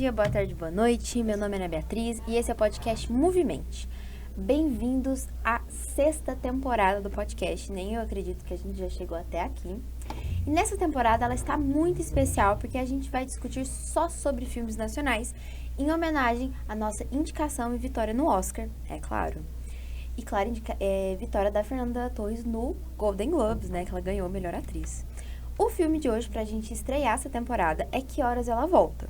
dia, boa tarde, boa noite. Meu nome é Ana Beatriz e esse é o podcast Movimente. Bem-vindos à 6ª temporada do podcast. Nem eu acredito que a gente já chegou até aqui. E nessa temporada ela está muito especial porque a gente vai discutir só sobre filmes nacionais em homenagem à nossa indicação e vitória no Oscar, é claro. E claro, vitória da Fernanda Torres no Golden Globes, né, que ela ganhou melhor atriz. O filme de hoje pra gente estrear essa temporada é Que Horas Ela Volta.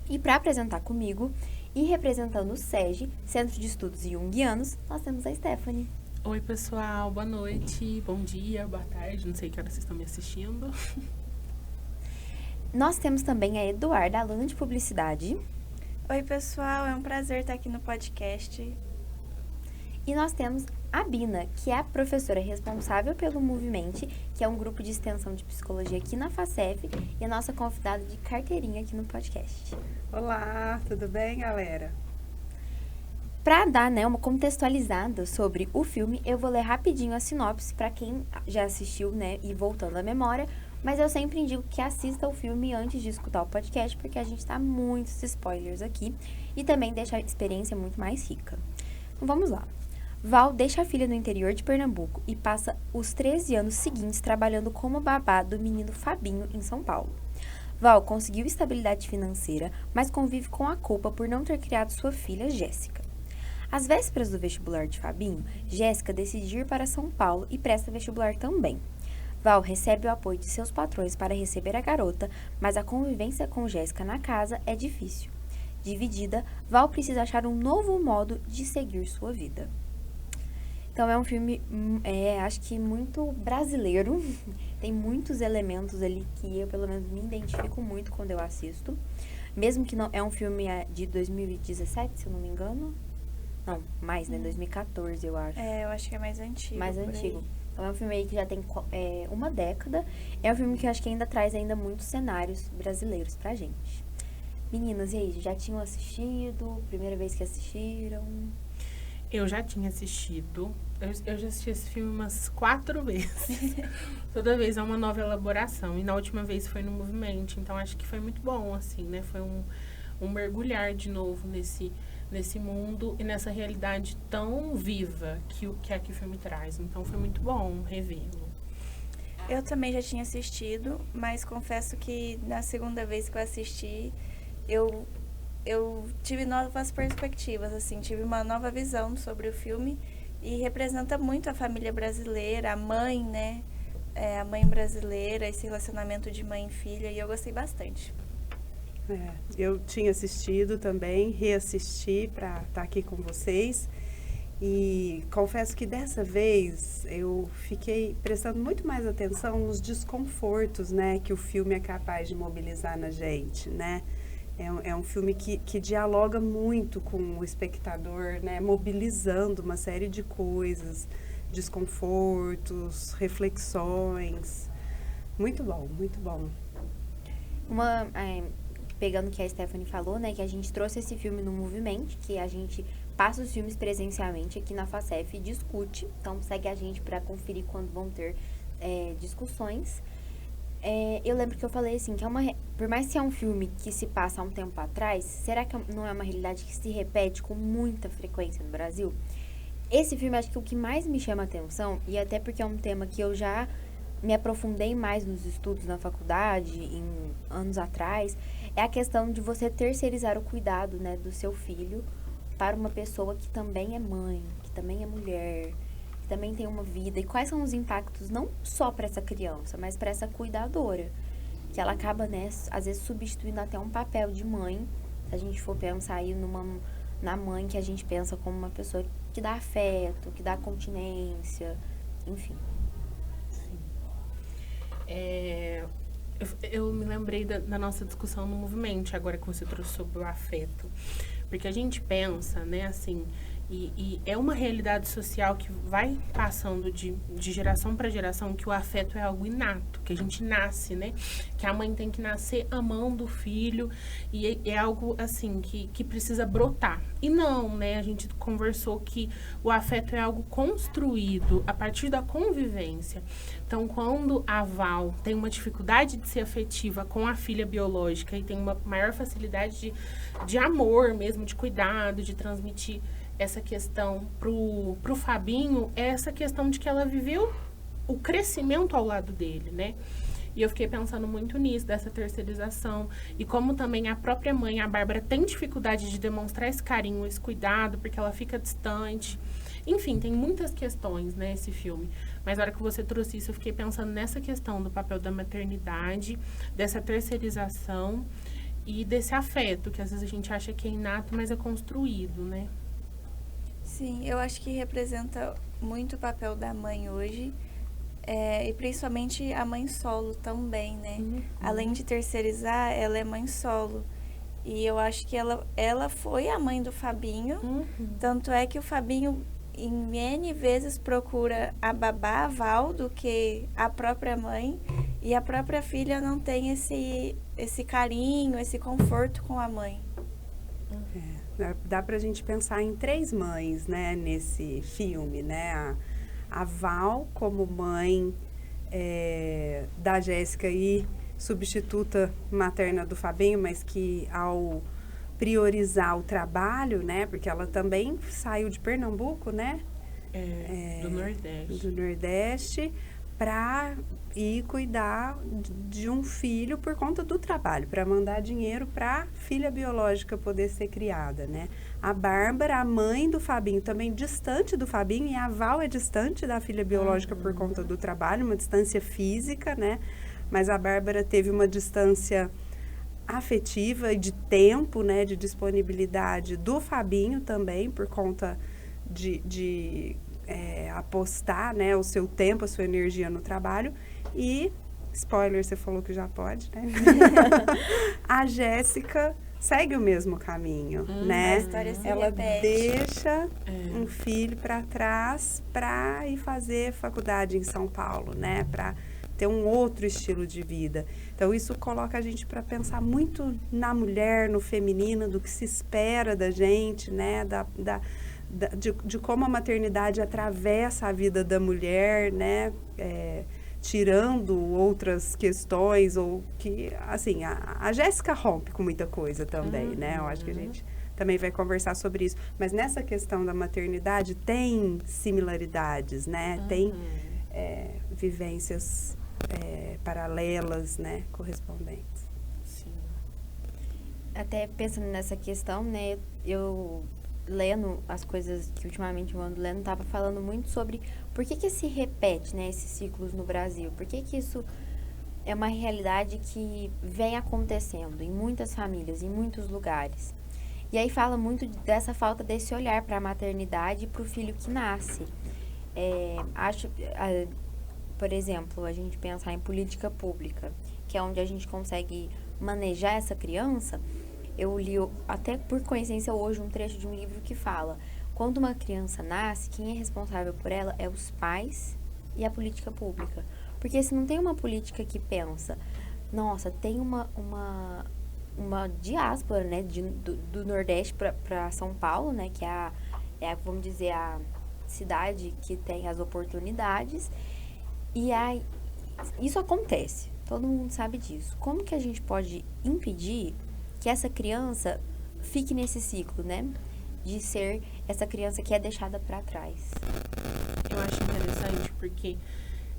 E para apresentar comigo e representando o SEGI, Centro de Estudos Jungianos, nós temos a Stephanie. Oi, pessoal, boa noite, bom dia, boa tarde, não sei que hora vocês estão me assistindo. Nós temos também a Eduarda, aluna de publicidade. Oi, pessoal, é um prazer estar aqui no podcast. E nós temos a Bina, que é a professora responsável pelo Movimente, que é um grupo de extensão de psicologia aqui na FACEF, e a nossa convidada de carteirinha aqui no podcast. Olá, tudo bem, galera? Para dar, uma contextualizada sobre o filme, eu vou ler rapidinho a sinopse para quem já assistiu, e voltando à memória, mas eu sempre indico que assista o filme antes de escutar o podcast, porque a gente tá muitos spoilers aqui e também deixa a experiência muito mais rica. Então vamos lá. Val deixa a filha no interior de Pernambuco e passa os 13 anos seguintes trabalhando como babá do menino Fabinho em São Paulo. Val conseguiu estabilidade financeira, mas convive com a culpa por não ter criado sua filha, Jéssica. Às vésperas do vestibular de Fabinho, Jéssica decide ir para São Paulo e presta vestibular também. Val recebe o apoio de seus patrões para receber a garota, mas a convivência com Jéssica na casa é difícil. Dividida, Val precisa achar um novo modo de seguir sua vida. Então é um filme, acho que muito brasileiro, tem muitos elementos ali que eu pelo menos me identifico muito quando eu assisto. Mesmo que não é um filme de 2017, se eu não me engano. Não, mais, 2014 eu acho. Eu acho que é mais antigo. Mais antigo. Então é um filme aí que já tem uma década. É um filme que eu acho que ainda traz muitos cenários brasileiros pra gente. Meninas, e aí, já tinham assistido? Primeira vez que assistiram? Eu já tinha assistido, eu já assisti esse filme umas 4 vezes. Toda vez é uma nova elaboração. E na última vez foi no Movimente, então acho que foi muito bom, assim, né? Foi um mergulhar de novo nesse mundo e nessa realidade tão viva que o filme traz. Então foi muito bom revê-lo. Eu também já tinha assistido, mas confesso que na segunda vez que eu assisti, eu tive novas perspectivas, assim, tive uma nova visão sobre o filme e representa muito a família brasileira, a mãe, né? A mãe brasileira, esse relacionamento de mãe e filha, e eu gostei bastante. Eu tinha assistido também, reassisti para estar aqui com vocês e confesso que dessa vez eu fiquei prestando muito mais atenção nos desconfortos, né, que o filme é capaz de mobilizar na gente, né? É um filme que dialoga muito com o espectador, né, mobilizando uma série de coisas, desconfortos, reflexões. Muito bom, muito bom. Pegando o que a Stephanie falou, que a gente trouxe esse filme no Movimento, que a gente passa os filmes presencialmente aqui na FACEF e discute. Então, segue a gente para conferir quando vão ter discussões. Eu lembro que eu falei assim, que por mais que é um filme que se passa há um tempo atrás, será que não é uma realidade que se repete com muita frequência no Brasil? Esse filme, acho que o que mais me chama a atenção, e até porque é um tema que eu já me aprofundei mais nos estudos na faculdade, anos atrás, é a questão de você terceirizar o cuidado, do seu filho para uma pessoa que também é mãe, que também é mulher, que também tem uma vida. E quais são os impactos não só para essa criança, mas para essa cuidadora, que ela acaba, às vezes substituindo até um papel de mãe, se a gente for pensar aí na mãe que a gente pensa como uma pessoa que dá afeto, que dá continência, enfim. Eu me lembrei da nossa discussão no Movimente, agora que você trouxe sobre o afeto. Porque a gente pensa, assim, E é uma realidade social que vai passando de geração para geração, que o afeto é algo inato, que a gente nasce, né? Que a mãe tem que nascer amando o filho, e é algo, assim, que precisa brotar. E não, né? A gente conversou que o afeto é algo construído a partir da convivência. Então, quando a Val tem uma dificuldade de ser afetiva com a filha biológica e tem uma maior facilidade de amor mesmo, de cuidado, de transmitir essa questão pro Fabinho, é essa questão de que ela viveu o crescimento ao lado dele, né? E eu fiquei pensando muito nisso, dessa terceirização. E como também a própria mãe, a Bárbara, tem dificuldade de demonstrar esse carinho, esse cuidado, porque ela fica distante. Enfim, tem muitas questões, né, esse filme. Mas na hora que você trouxe isso, eu fiquei pensando nessa questão do papel da maternidade, dessa terceirização e desse afeto, que às vezes a gente acha que é inato, mas é construído, né? Sim, eu acho que representa muito o papel da mãe hoje, e principalmente a mãe solo também, né? Além de terceirizar, ela é mãe solo. E eu acho que ela foi a mãe do Fabinho, tanto é que o Fabinho, em N vezes, procura a babá, a Val, do que a própria mãe, e a própria filha não tem esse carinho, esse conforto com a mãe. Dá pra gente pensar em 3 mães, né, nesse filme, né? A Val como mãe da Jéssica e substituta materna do Fabinho, mas que ao priorizar o trabalho, né, porque ela também saiu de Pernambuco, né? Do Nordeste. Do Nordeste, para ir cuidar de um filho por conta do trabalho, para mandar dinheiro para a filha biológica poder ser criada, né? A Bárbara, a mãe do Fabinho, também distante do Fabinho, e a Val é distante da filha biológica por conta do trabalho, uma distância física, né? Mas a Bárbara teve uma distância afetiva e de tempo, né? De disponibilidade do Fabinho também, por conta de apostar, né, o seu tempo, a sua energia no trabalho. E, spoiler, você falou que já pode, né? A Jéssica segue o mesmo caminho, né? A história se ela repete. deixa um filho para trás para ir fazer faculdade em São Paulo, né? Para ter um outro estilo de vida. Então, isso coloca a gente para pensar muito na mulher, no feminino, do que se espera da gente, né? De como a maternidade atravessa a vida da mulher, né? Tirando outras questões, ou que, assim, a Jéssica rompe com muita coisa também, né? Eu acho que a gente também vai conversar sobre isso. Mas nessa questão da maternidade tem similaridades, né? Tem vivências paralelas, né? Correspondentes. Sim. Até pensando nessa questão, né, eu lendo as coisas que ultimamente eu ando lendo, tava falando muito sobre por que se repete, né, esses ciclos no Brasil, por que isso é uma realidade que vem acontecendo em muitas famílias, em muitos lugares. E aí fala muito dessa falta desse olhar para a maternidade e para o filho que nasce. Por exemplo, a gente pensar em política pública, que é onde a gente consegue manejar essa criança. Eu li, até por coincidência hoje, um trecho de um livro que fala: quando uma criança nasce, quem é responsável por ela é os pais e a política pública. Porque se não tem uma política que pensa, nossa, tem uma diáspora, né, do Nordeste para São Paulo, né, que é, vamos dizer, a cidade que tem as oportunidades, e aí isso acontece, todo mundo sabe disso. Como que a gente pode impedir que essa criança fique nesse ciclo, né? De ser essa criança que é deixada para trás. Eu acho interessante porque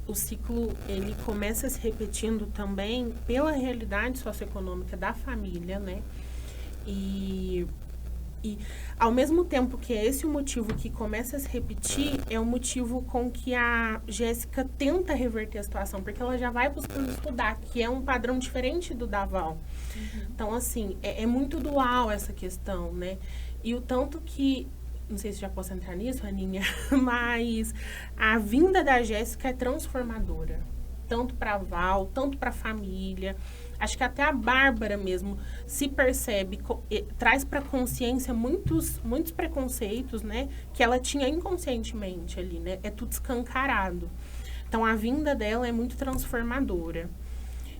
o ciclo, ele começa se repetindo também pela realidade socioeconômica da família, né? E ao mesmo tempo que é esse o motivo que começa a se repetir, é o motivo com que a Jéssica tenta reverter a situação, porque ela já vai buscando estudar, que é um padrão diferente do da Val. Então, assim, é muito dual essa questão, né? E o tanto que, não sei se já posso entrar nisso, Aninha, mas a vinda da Jéssica é transformadora. tanto para Val, tanto para a família. Acho que até a Bárbara mesmo se percebe, traz para consciência muitos preconceitos, né, que ela tinha inconscientemente ali, né? É tudo escancarado. Então a vinda dela é muito transformadora.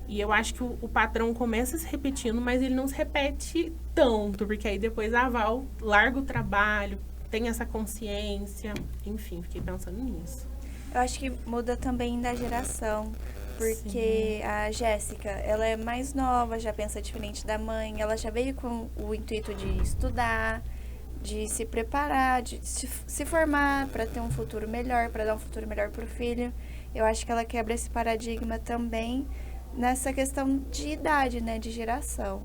E eu acho que o padrão começa se repetindo, mas ele não se repete tanto, porque aí depois a Val larga o trabalho, tem essa consciência, enfim, fiquei pensando nisso. Eu acho que muda também da geração, porque a Jéssica, ela é mais nova, já pensa diferente da mãe, ela já veio com o intuito de estudar, de se preparar, de se formar para ter um futuro melhor, para dar um futuro melhor para o filho. Eu acho que ela quebra esse paradigma também nessa questão de idade, né, de geração.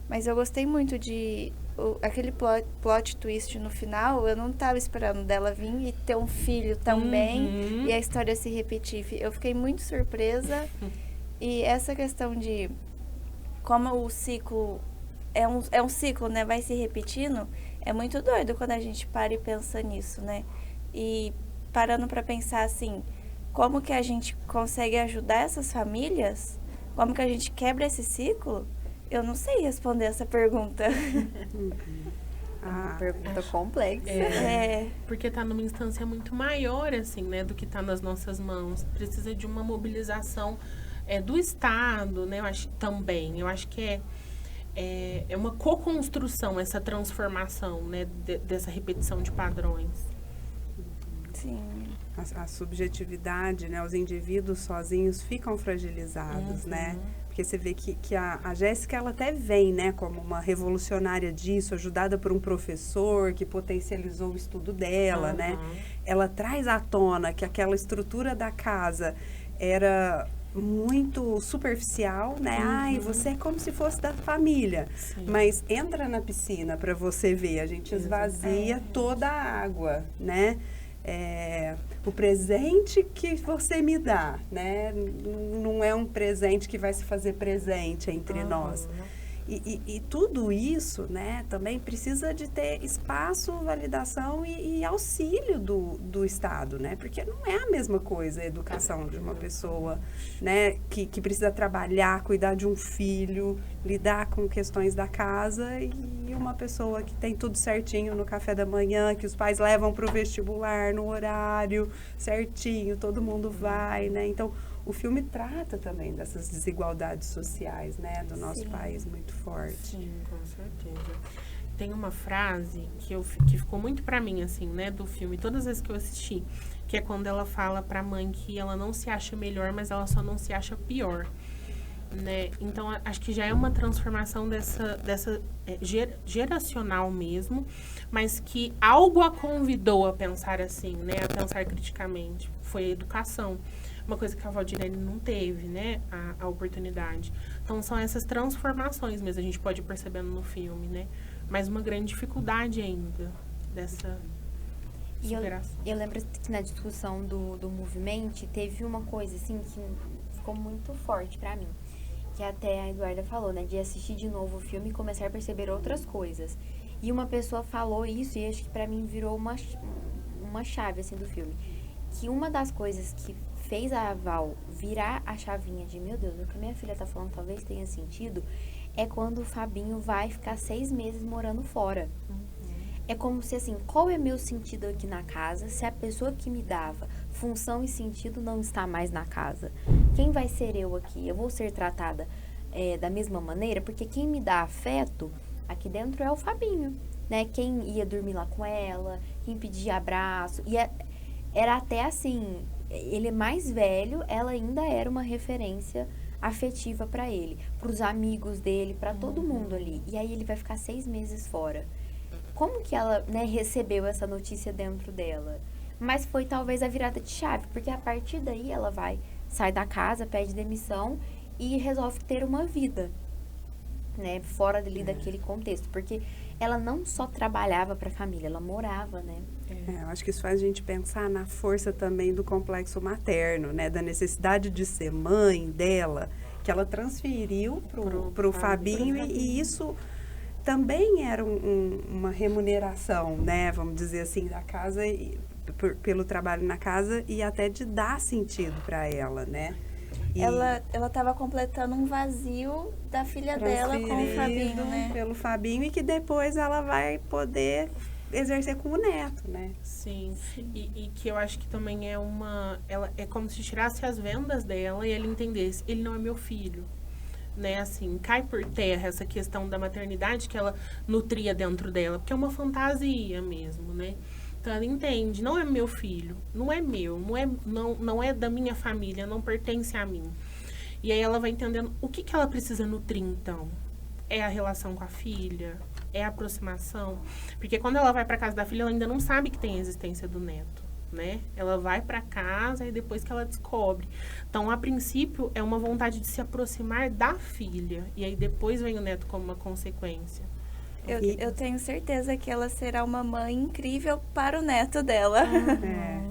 Mas eu gostei muito de aquele plot twist no final. Eu não estava esperando dela vir e ter um filho também e a história se repetir. Eu fiquei muito surpresa. E essa questão de como o ciclo é um ciclo, né, vai se repetindo, é muito doido quando a gente para e pensa nisso, né? E parando para pensar assim, como que a gente consegue ajudar essas famílias? Como que a gente quebra esse ciclo? Eu não sei responder essa pergunta. Uma pergunta complexa. Porque tá numa instância muito maior, assim, né, do que tá nas nossas mãos. Precisa de uma mobilização do Estado, né, eu acho que é uma co-construção, essa transformação, né, dessa repetição de padrões. Sim. A subjetividade, né, os indivíduos sozinhos ficam fragilizados, né? Porque você vê que a Jéssica, ela até vem, né, como uma revolucionária disso, ajudada por um professor que potencializou o estudo dela, né? Ela traz à tona que aquela estrutura da casa era muito superficial, né? Ai, você é como se fosse da família. Sim. Mas entra na piscina para você ver, a gente esvazia toda a água, né? O presente que você me dá, né? Não é um presente que vai se fazer presente entre nós. E tudo isso, né, também precisa de ter espaço, validação e auxílio do Estado, né? Porque não é a mesma coisa a educação de uma pessoa, né, que precisa trabalhar, cuidar de um filho, lidar com questões da casa, e uma pessoa que tem tudo certinho no café da manhã, que os pais levam para o vestibular no horário certinho, todo mundo vai, né? Então, o filme trata também dessas desigualdades sociais, né, do nosso país muito forte. Sim, com certeza. Tem uma frase que ficou muito pra mim, assim, né, do filme, todas as vezes que eu assisti, que é quando ela fala pra mãe que ela não se acha melhor, mas ela só não se acha pior, né? Então, acho que já é uma transformação dessa geracional mesmo, mas que algo a convidou a pensar assim, né, a pensar criticamente. Foi a educação. Uma coisa que a Valdirene não teve, né, a oportunidade. Então, são essas transformações mesmo, a gente pode ir percebendo no filme, né? Mas uma grande dificuldade ainda dessa superação. Eu lembro que na discussão do movimento, teve uma coisa, assim, que ficou muito forte pra mim. Que até a Eduarda falou, né, de assistir de novo o filme e começar a perceber outras coisas. E uma pessoa falou isso, e acho que pra mim virou uma chave, assim, do filme. Que uma das coisas que fez a Val virar a chavinha de, meu Deus, o que a minha filha tá falando talvez tenha sentido, é quando o Fabinho vai ficar 6 meses morando fora. É como se, assim, qual é meu sentido aqui na casa se a pessoa que me dava função e sentido não está mais na casa? Quem vai ser eu aqui? Eu vou ser tratada da mesma maneira? Porque quem me dá afeto aqui dentro é o Fabinho, né? Quem ia dormir lá com ela, quem pedia abraço, e era até assim, ele é mais velho, ela ainda era uma referência afetiva pra ele, pros amigos dele, pra todo mundo ali. E aí ele vai ficar 6 meses fora. Como que ela, né, recebeu essa notícia dentro dela? Mas foi talvez a virada de chave, porque a partir daí ela sai da casa, pede demissão e resolve ter uma vida, né, fora dali daquele contexto, porque ela não só trabalhava para a família, ela morava, né? Eu acho que isso faz a gente pensar na força também do complexo materno, né, da necessidade de ser mãe dela, que ela transferiu pro Fabinho, e isso também era uma remuneração, né, vamos dizer assim, da casa, pelo trabalho na casa, e até de dar sentido para ela, né? E Ela tava completando um vazio da filha dela com o transferido Fabinho, né? pelo Fabinho, e que depois ela vai poder exercer com o neto, né? Sim. E que eu acho que também ela é como se tirasse as vendas dela e ele entendesse, ele não é meu filho. Né, assim, cai por terra essa questão da maternidade que ela nutria dentro dela, porque é uma fantasia mesmo, né? Então ela entende, não é meu filho, não é meu, não é da minha família, não pertence a mim. E aí ela vai entendendo o que ela precisa nutrir, então. É a relação com a filha, é a aproximação, porque quando ela vai para casa da filha, ela ainda não sabe que tem a existência do neto. Né? Ela vai para casa e depois que ela descobre. Então, a princípio, é uma vontade de se aproximar da filha. E aí depois vem o neto como uma consequência. Eu tenho certeza que ela será uma mãe incrível para o neto dela. É,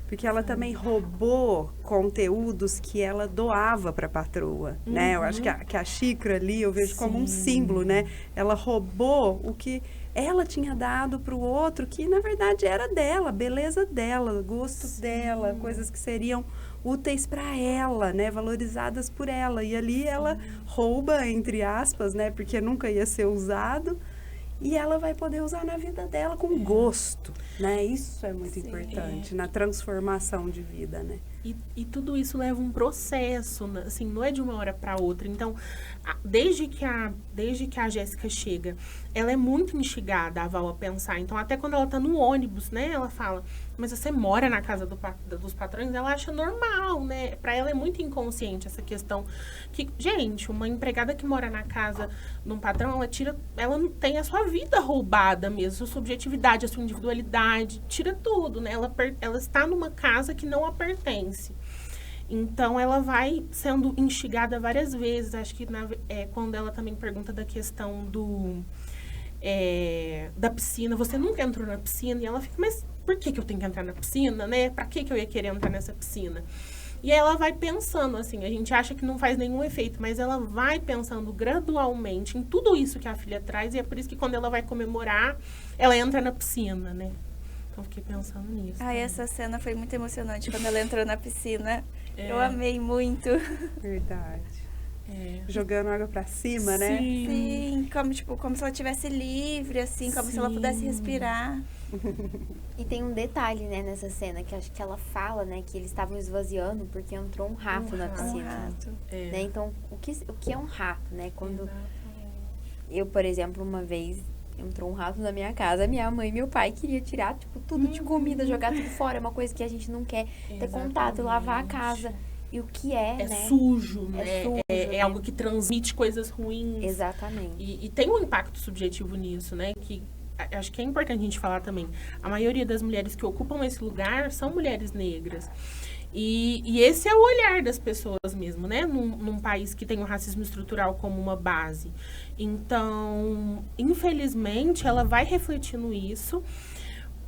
porque ela também roubou conteúdos que ela doava para a patroa, né? Eu acho que a xícara ali eu vejo como um símbolo, né? Ela roubou o que ela tinha dado para o outro, que na verdade era dela, beleza dela, gosto dela, coisas que seriam úteis para ela, né, valorizadas por ela. E ali ela rouba, entre aspas, né, porque nunca ia ser usado, e ela vai poder usar na vida dela com gosto, né? Isso é muito importante na transformação de vida, né? E tudo isso leva um processo, assim, não é de uma hora para outra. Então, desde que a Jéssica chega, ela é muito instigada, a Val, a pensar. Então, até quando ela tá no ônibus, né, ela fala, mas você mora na casa dos patrões? Ela acha normal, né? Para ela é muito inconsciente essa questão. Que, gente, uma empregada que mora na casa de um patrão, ela não tem a sua vida roubada mesmo, a sua subjetividade, a sua individualidade, tira tudo, né? Ela está numa casa que não a pertence. Então, ela vai sendo instigada várias vezes. Acho que quando ela também pergunta da questão da piscina, você nunca entrou na piscina? E ela fica, mas por que eu tenho que entrar na piscina, né? Pra que eu ia querer entrar nessa piscina? E aí ela vai pensando, assim, a gente acha que não faz nenhum efeito, mas ela vai pensando gradualmente em tudo isso que a filha traz, e é por isso que quando ela vai comemorar, ela entra na piscina, né? Então, fiquei pensando nisso. Ai, essa cena foi muito emocionante quando ela entrou na piscina. É. Eu amei muito. Verdade. É. Jogando água pra cima, né? Sim, como se ela estivesse livre, assim, como se ela pudesse respirar. E tem um detalhe, né, nessa cena, que acho que ela fala, né, que eles estavam esvaziando porque entrou um rato na Um piscina. rato. É. Né? Então, o que é um rato, né? Quando Exatamente. eu, por exemplo, uma vez entrou um rato na minha casa, minha mãe e meu pai queriam tirar, tipo, tudo de comida, jogar tudo fora. É uma coisa que a gente não quer ter contato, lavar a casa. E o que é, É né? sujo, né? sujo, É né? algo que transmite coisas ruins. Exatamente. E tem um impacto subjetivo nisso, né? Que acho que é importante a gente falar também. A maioria das mulheres que ocupam esse lugar são mulheres negras. E esse é o olhar das pessoas mesmo, né? Num país que tem o racismo estrutural como uma base. Então, infelizmente, ela vai refletindo isso.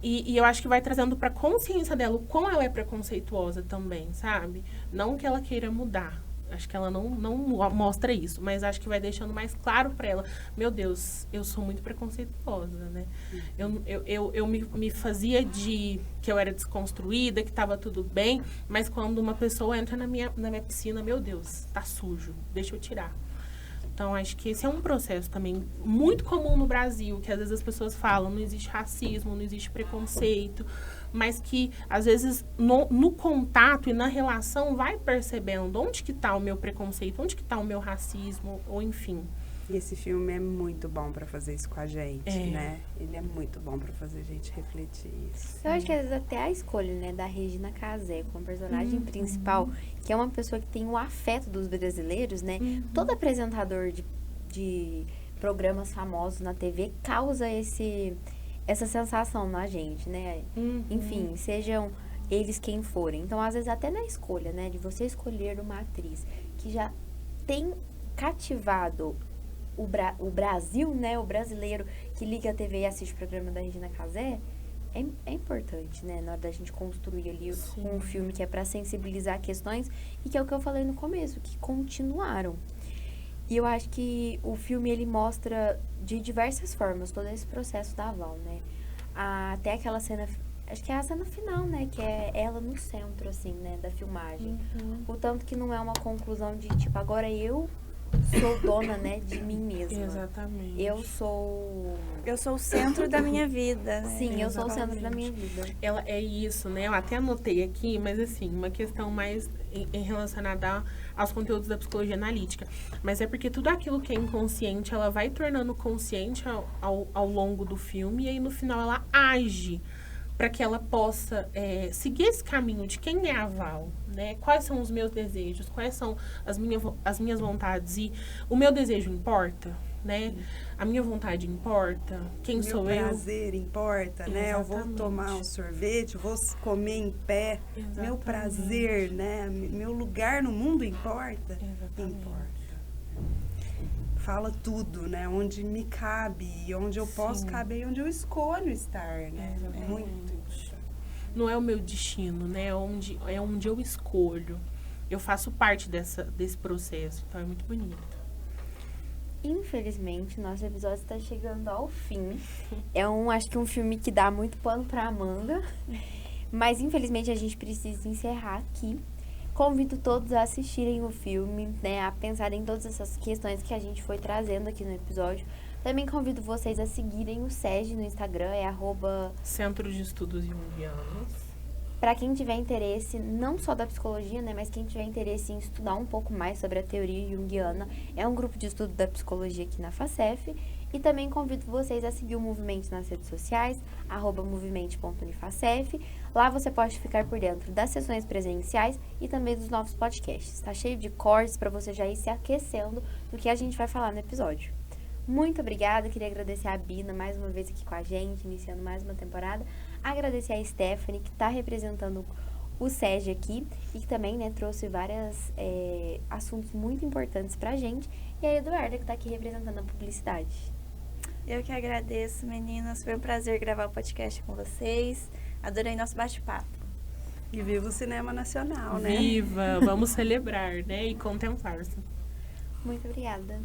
E eu acho que vai trazendo para consciência dela o quão ela é preconceituosa também, sabe? Não que ela queira mudar. Acho que ela não mostra isso, mas acho que vai deixando mais claro para ela, meu Deus, eu sou muito preconceituosa, né? Eu me fazia de que eu era desconstruída, que estava tudo bem, mas quando uma pessoa entra na minha piscina, meu Deus, tá sujo, deixa eu tirar. Então, acho que esse é um processo também muito comum no Brasil, que às vezes as pessoas falam, não existe racismo, não existe preconceito, mas que, às vezes, no contato e na relação, vai percebendo onde que está o meu preconceito, onde que está o meu racismo, ou enfim. E esse filme é muito bom para fazer isso com a gente, né? Ele é muito bom para fazer a gente refletir isso. Eu acho que às vezes até a escolha, né, da Regina Casé como personagem principal, que é uma pessoa que tem o afeto dos brasileiros, né? Todo apresentador de programas famosos na TV causa essa sensação na gente, né? Enfim, sejam eles quem forem. Então, às vezes, até na escolha, né, de você escolher uma atriz que já tem cativado o Brasil, né, o brasileiro que liga a TV e assiste o programa da Regina Casé, é importante, né, na hora da gente construir ali um filme que é para sensibilizar questões e que é o que eu falei no começo, que continuaram. E eu acho que o filme, ele mostra de diversas formas todo esse processo da Val, né? Até aquela cena acho que é a cena final, né? Que é ela no centro, assim, né? Da filmagem. O tanto que não é uma conclusão de, tipo, agora eu sou dona, né? De mim mesma. Exatamente. Eu sou o centro da minha vida, né? Sim, eu sou o centro da Exatamente. minha vida. Ela é isso, né? Eu até anotei aqui, mas assim, uma questão mais em relacionada aos conteúdos da psicologia analítica. Mas é porque tudo aquilo que é inconsciente, ela vai tornando consciente ao longo do filme, e aí no final ela age para que ela possa seguir esse caminho de quem é a Val, né? Quais são os meus desejos, quais são as minhas vontades, e o meu desejo importa, né? A minha vontade importa, quem sou eu. Meu prazer importa, né? Eu vou Exatamente. tomar um sorvete, vou comer em pé. Exatamente. Meu prazer, né? Meu lugar no mundo importa? Exatamente. Importa. Fala tudo, né? Onde me cabe, onde eu posso Sim. caber e onde eu escolho estar, né? Exatamente. É muito importante. Não é o meu destino, né? É onde eu escolho. Eu faço parte desse processo, então é muito bonito. Infelizmente, nosso episódio está chegando ao fim. Acho que um filme que dá muito pano pra manga. Mas, infelizmente, a gente precisa encerrar aqui. Convido todos a assistirem o filme, né? A pensarem em todas essas questões que a gente foi trazendo aqui no episódio. Também convido vocês a seguirem o SEG no Instagram, é @ Centro de Estudos Jungianos. Para quem tiver interesse, não só da psicologia, né, mas quem tiver interesse em estudar um pouco mais sobre a teoria junguiana, é um grupo de estudo da psicologia aqui na FACEF. E também convido vocês a seguir o Movimento nas redes sociais, @movimento.unifacef. Lá você pode ficar por dentro das sessões presenciais e também dos novos podcasts. Está cheio de cortes para você já ir se aquecendo do que a gente vai falar no episódio. Muito obrigada, queria agradecer a Bina mais uma vez aqui com a gente, iniciando mais uma temporada. Agradecer a Stephanie, que está representando o SEG aqui e que também, né, trouxe vários assuntos muito importantes pra gente. E a Eduarda, que está aqui representando a publicidade. Eu que agradeço, meninas. Foi um prazer gravar o podcast com vocês. Adorei nosso bate-papo. E viva o cinema nacional, né? Viva! Vamos celebrar, né? E contemplar-se. Muito obrigada.